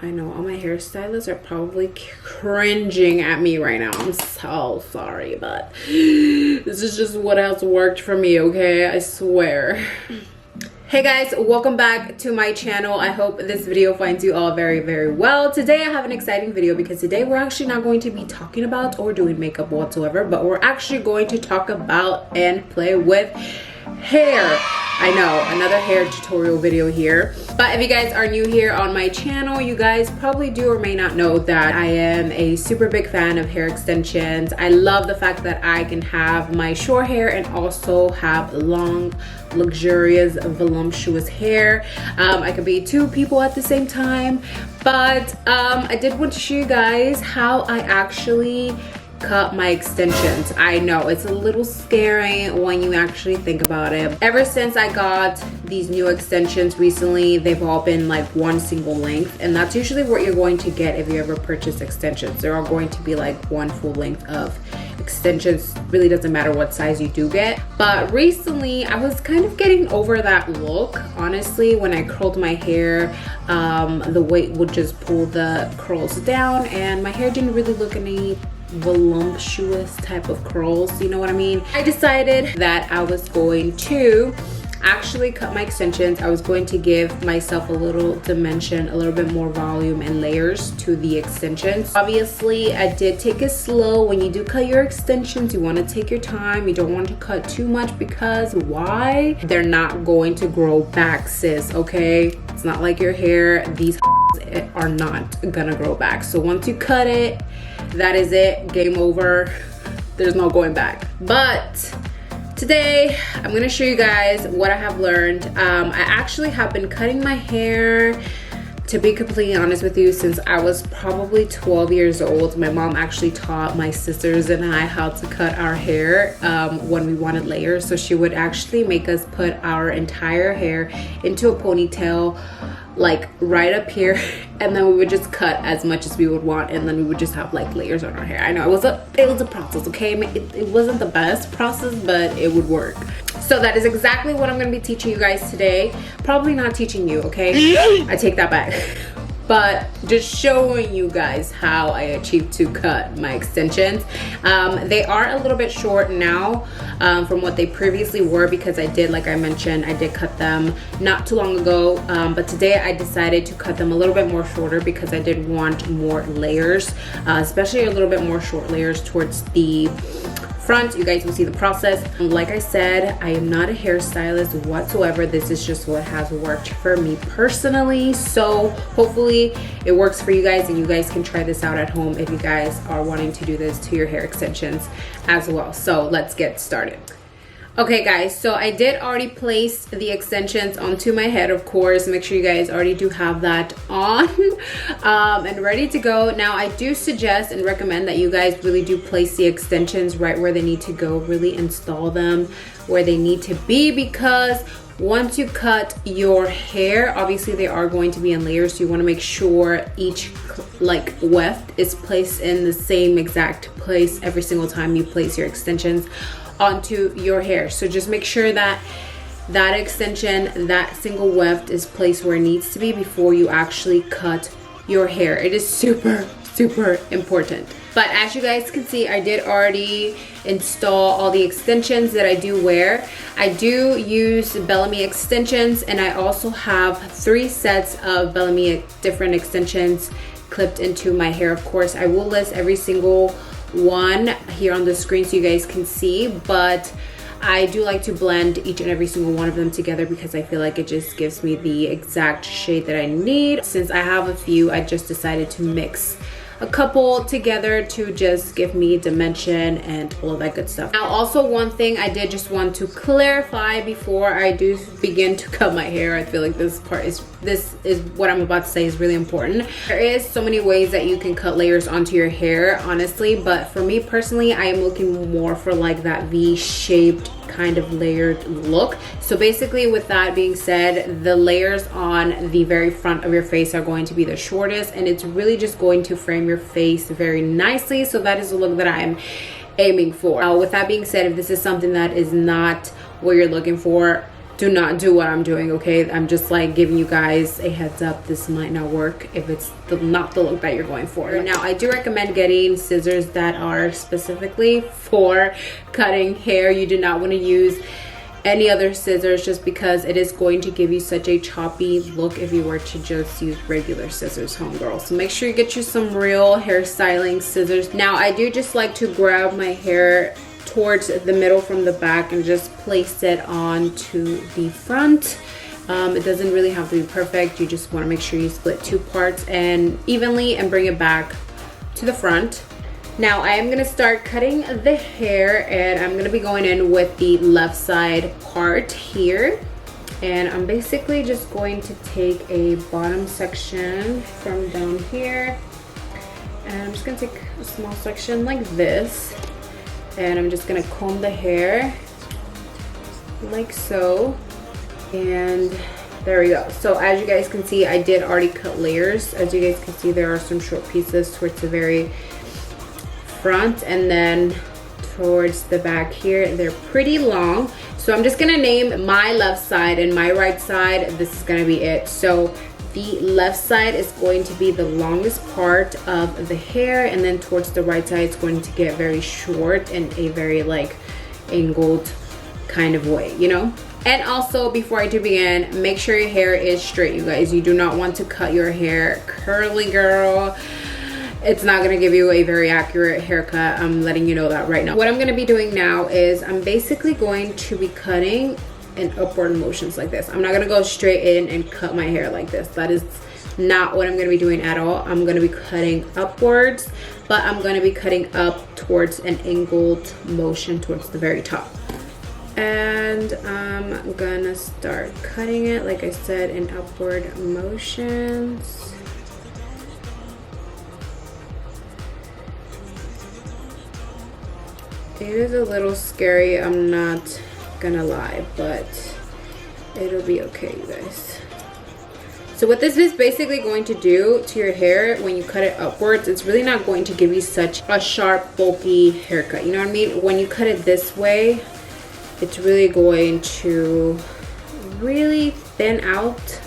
I know all my hairstylists are probably cringing at me right now. I'm so sorry, but this is just what has worked for me, okay? I swear. Hey guys, welcome back to my channel. I hope this video finds you all very, very well. Today I have an exciting video because today we're actually not going to be talking about or doing makeup whatsoever, but we're actually going to talk about and play with hair. I know, another hair tutorial video here. But if you guys are new here on my channel, you guys probably do or may not know that I am a super big fan of hair extensions. I love the fact that I can have my short hair and also have long, luxurious, voluptuous hair. I could be two people at the same time. But I did want to show you guys how I actually cut my extensions. I know it's a little scary when you actually think about it. Ever since I got these new extensions recently, they've all been like one single length, and that's usually what you're going to get if you ever purchase extensions. They're all going to be like one full length of extensions. Really doesn't matter what size you do get. But recently I was kind of getting over that look. Honestly, when I curled my hair, the weight would just pull the curls down and my hair didn't really look any voluptuous type of curls, you know what I mean? I decided that I was going to actually cut my extensions. I was going to give myself a little dimension, a little bit more volume and layers to the extensions. Obviously, I did take it slow. When you do cut your extensions, you want to take your time. You don't want to cut too much because why? They're not going to grow back, sis, okay? It's not like your hair. These are not gonna grow back. So once you cut it, that is it, game over. There's no going back. But today I'm gonna show you guys what I have learned. I actually have been cutting my hair, to be completely honest with you, since I was probably 12 years old. My mom actually taught my sisters and I how to cut our hair when we wanted layers. So she would actually make us put our entire hair into a ponytail, like right up here, and then we would just cut as much as we would want, and then we would just have like layers on our hair. I know it was a process, okay? It wasn't the best process, but it would work. So that is exactly what I'm gonna be teaching you guys today. Probably not teaching you, okay? I take that back. But just showing you guys how I achieved to cut my extensions. They are a little bit short now from what they previously were, because I did, like I mentioned, I did cut them not too long ago. But today I decided to cut them a little bit more shorter because I did want more layers, especially a little bit more short layers towards the front. You guys will see the process. Like I said, I am not a hairstylist whatsoever. This is just what has worked for me personally. So hopefully it works for you guys and you guys can try this out at home if you guys are wanting to do this to your hair extensions as well. So let's get started. Okay guys, so I did already place the extensions onto my head, of course. Make sure you guys already do have that on and ready to go. Now I do suggest and recommend that you guys really do place the extensions right where they need to go. Really install them where they need to be, because once you cut your hair, obviously they are going to be in layers, so you want to make sure each like weft is placed in the same exact place every single time you place your extensions onto your hair. So just make sure that that extension, that single weft, is placed where it needs to be before you actually cut your hair. It is super, super important. But as you guys can see, I did already install all the extensions that I do wear. I do use Bellami extensions, and I also have 3 sets of Bellami different extensions clipped into my hair. Of course, I will list every single one here on the screen so you guys can see, but I do like to blend each and every single one of them together because I feel like it just gives me the exact shade that I need. Since I have a few, I just decided to mix a couple together to just give me dimension and all of that good stuff. Now also, one thing I did just want to clarify before I do begin to cut my hair. I feel like this is what I'm about to say is really important. There is so many ways that you can cut layers onto your hair, honestly, but for me personally, I am looking more for like that V-shaped kind of layered look. So basically, with that being said, the layers on the very front of your face are going to be the shortest, and it's really just going to frame your face very nicely. So that is the look that I'm aiming for. With that being said, if this is something that is not what you're looking for, do not do what I'm doing, okay? I'm just like giving you guys a heads up. This might not work if it's not the look that you're going for. Now, I do recommend getting scissors that are specifically for cutting hair. You do not want to use any other scissors just because it is going to give you such a choppy look if you were to just use regular scissors, homegirl. So make sure you get you some real hairstyling scissors. Now, I do just like to grab my hair towards the middle from the back and just place it onto the front. It doesn't really have to be perfect. You just want to make sure you split 2 parts and evenly and bring it back to the front. Now I am gonna start cutting the hair, and I'm gonna be going in with the left side part here. And I'm basically just going to take a bottom section from down here, and I'm just gonna take a small section like this, and I'm just gonna comb the hair like so. And there we go. So as you guys can see, I did already cut layers. As you guys can see, there are some short pieces towards the very front, and then towards the back here they're pretty long. So I'm just gonna name my left side and my right side. This is gonna be it. So the left side is going to be the longest part of the hair, and then towards the right side it's going to get very short in a very like angled kind of way, you know. And also, before I do begin, make sure your hair is straight, you guys. You do not want to cut your hair curly, girl. It's not gonna give you a very accurate haircut. I'm letting you know that right now. What I'm gonna be doing now is I'm basically going to be cutting in upward motions like this. I'm not gonna go straight in and cut my hair like this. That is not what I'm gonna be doing at all. I'm gonna be cutting upwards, but I'm gonna be cutting up towards an angled motion towards the very top. And I'm gonna start cutting it, like I said, in upward motions. It is a little scary, I'm not gonna lie, but it'll be okay, you guys. So what this is basically going to do to your hair when you cut it upwards, it's really not going to give you such a sharp, bulky haircut. You know what I mean? When you cut it this way, it's really going to really thin out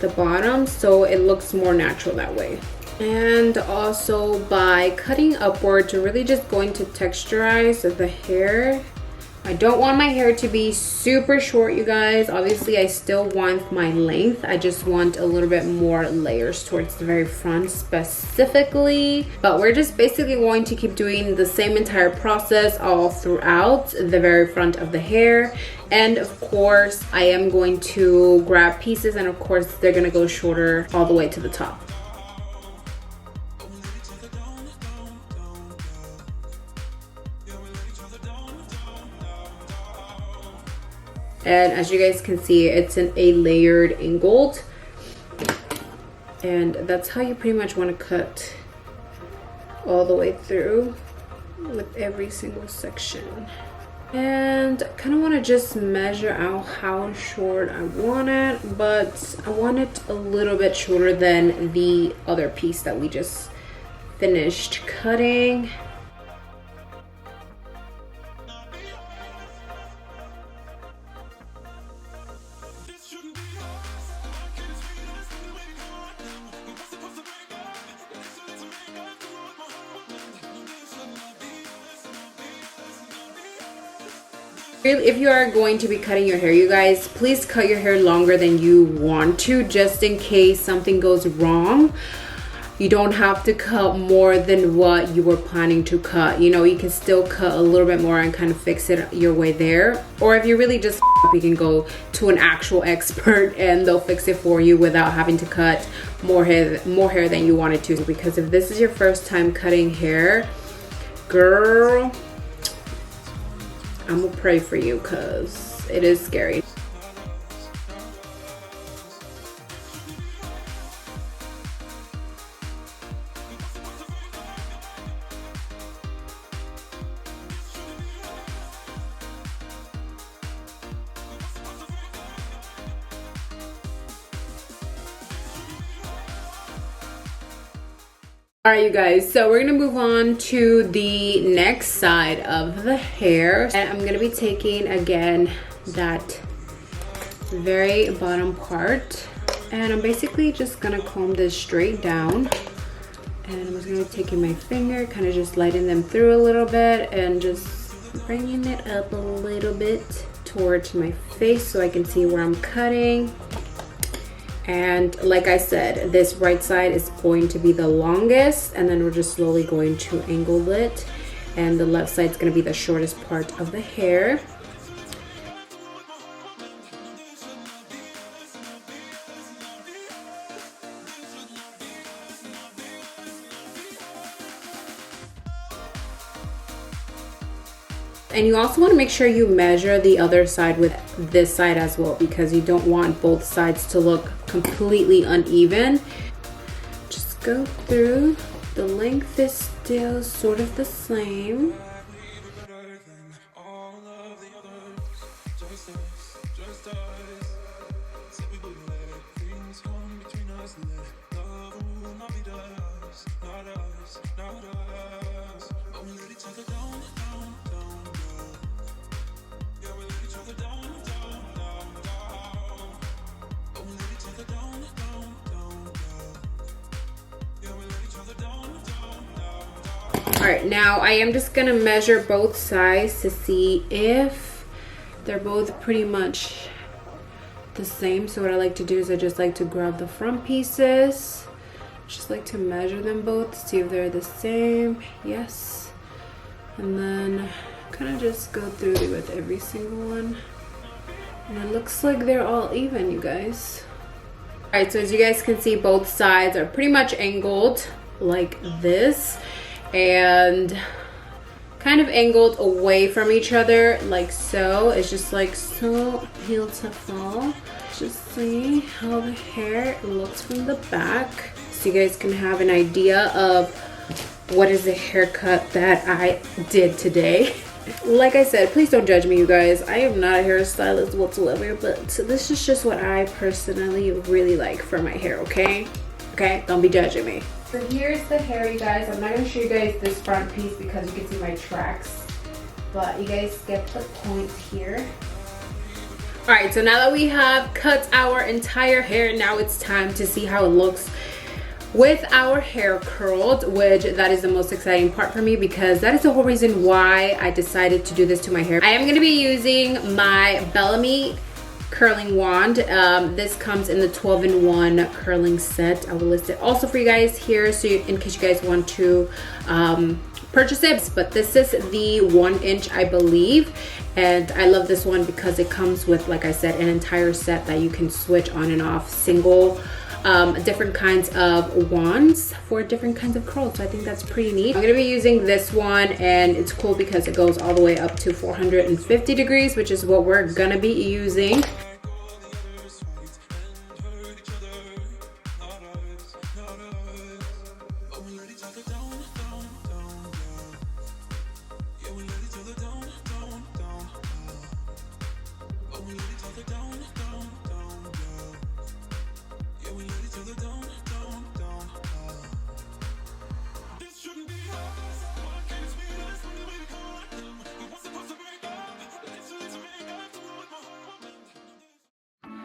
the bottom, so it looks more natural that way. And also, by cutting upwards, you're really just going to texturize the hair. I don't want my hair to be super short, you guys. Obviously, I still want my length. I just want a little bit more layers towards the very front specifically. But we're just basically going to keep doing the same entire process all throughout the very front of the hair. And of course, I am going to grab pieces, and of course, they're gonna go shorter all the way to the top. And as you guys can see, it's in a layered angled, and that's how you pretty much want to cut all the way through with every single section. And I kind of want to just measure out how short I want it, but I want it a little bit shorter than the other piece that we just finished cutting. If you are going to be cutting your hair, you guys, please cut your hair longer than you want to, just in case something goes wrong. You don't have to cut more than what you were planning to cut. You know, you can still cut a little bit more and kind of fix it your way there. Or if you really just you can go to an actual expert and they'll fix it for you without having to cut more hair than you wanted to. Because if this is your first time cutting hair, girl, I'm gonna pray for you because it is scary. Alright, you guys, so we're gonna move on to the next side of the hair, and I'm gonna be taking again that very bottom part. And I'm basically just gonna comb this straight down. And I'm just gonna be taking my finger, kind of just lighting them through a little bit and just bringing it up a little bit towards my face so I can see where I'm cutting. And like I said, this right side is going to be the longest, and then we're just slowly going to angle it. And the left side is gonna be the shortest part of the hair. And you also want to make sure you measure the other side with this side as well, because you don't want both sides to look completely uneven. Just go through. The length is still sort of the same. Alright, now I am just gonna measure both sides to see if they're both pretty much the same. So what I like to do is I just like to grab the front pieces, just like to measure them both, see if they're the same. Yes. And then kind of just go through with every single one. And it looks like they're all even, you guys. Alright, so as you guys can see, both sides are pretty much angled like this. And kind of angled away from each other like so. It's just like so beautiful. Just see how the hair looks from the back, so you guys can have an idea of what is the haircut that I did today. Like I said, please don't judge me, you guys. I am not a hairstylist whatsoever, but this is just what I personally really like for my hair, okay? Okay, don't be judging me. So here's the hair, you guys. I'm not going to show you guys this front piece because you can see my tracks, but you guys get the point here. Alright, so now that we have cut our entire hair, now it's time to see how it looks with our hair curled, which that is the most exciting part for me, because that is the whole reason why I decided to do this to my hair. I am going to be using my Bellami curling wand. This comes in the 12-in-1 curling set. I will list it also for you guys here, so in case you guys want to purchase it. But this is the 1-inch, I believe, and I love this one because it comes with, like I said, an entire set that you can switch on and off, single different kinds of wands for different kinds of curls. So I think that's pretty neat. I'm gonna be using this one, and it's cool because it goes all the way up to 450 degrees, which is what we're gonna be using.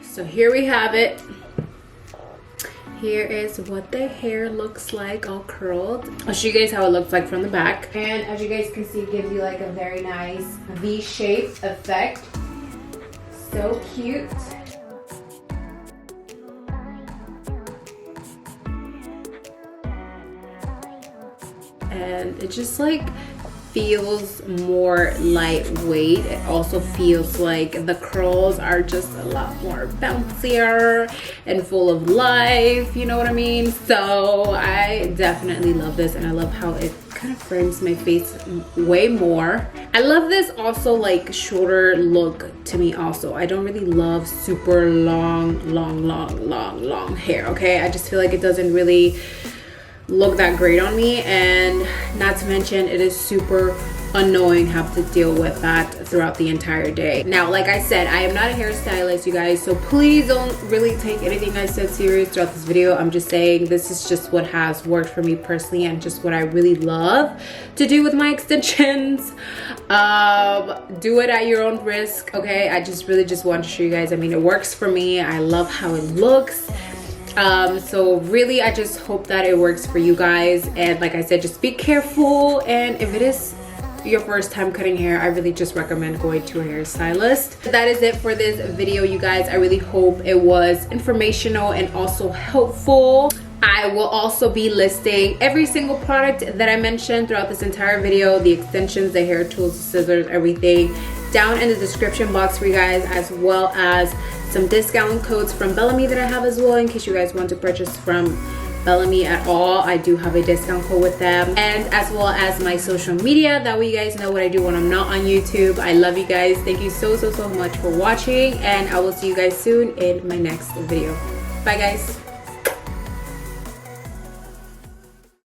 So here we have it. Here is what the hair looks like all curled. I'll show you guys how it looks like from the back. And as you guys can see, it gives you like a very nice V-shaped effect. So cute. And it just like feels more lightweight. It also feels like the curls are just a lot more bouncier and full of life, you know what I mean? So I definitely love this, and I love how it kind of frames my face way more. I love this also like shorter look to me also. I don't really love super long hair, okay? I just feel like it doesn't really look that great on me, and not to mention it is super unknowing have to deal with that throughout the entire day. Now, like I said, I am not a hairstylist, you guys, so please don't really take anything I said serious throughout this video. I'm just saying this is just what has worked for me personally and just what I really love to do with my extensions. Do it at your own risk, okay? I just really just want to show you guys. I mean, it works for me. I love how it looks. So really, I just hope that it works for you guys. And like I said, just be careful. And if it is your first time cutting hair, I really just recommend going to a hairstylist. That is it for this video, you guys. I really hope it was informational and also helpful. I will also be listing every single product that I mentioned throughout this entire video, the extensions, the hair tools, the scissors, everything down in the description box for you guys, as well as some discount codes from Bellami that I have as well, in case you guys want to purchase from Bellami at all. I do have a discount code with them, and as well as my social media. That way you guys know what I do when I'm not on YouTube. I love you guys. Thank you so much for watching, and I will see you guys soon in my next video. Bye guys.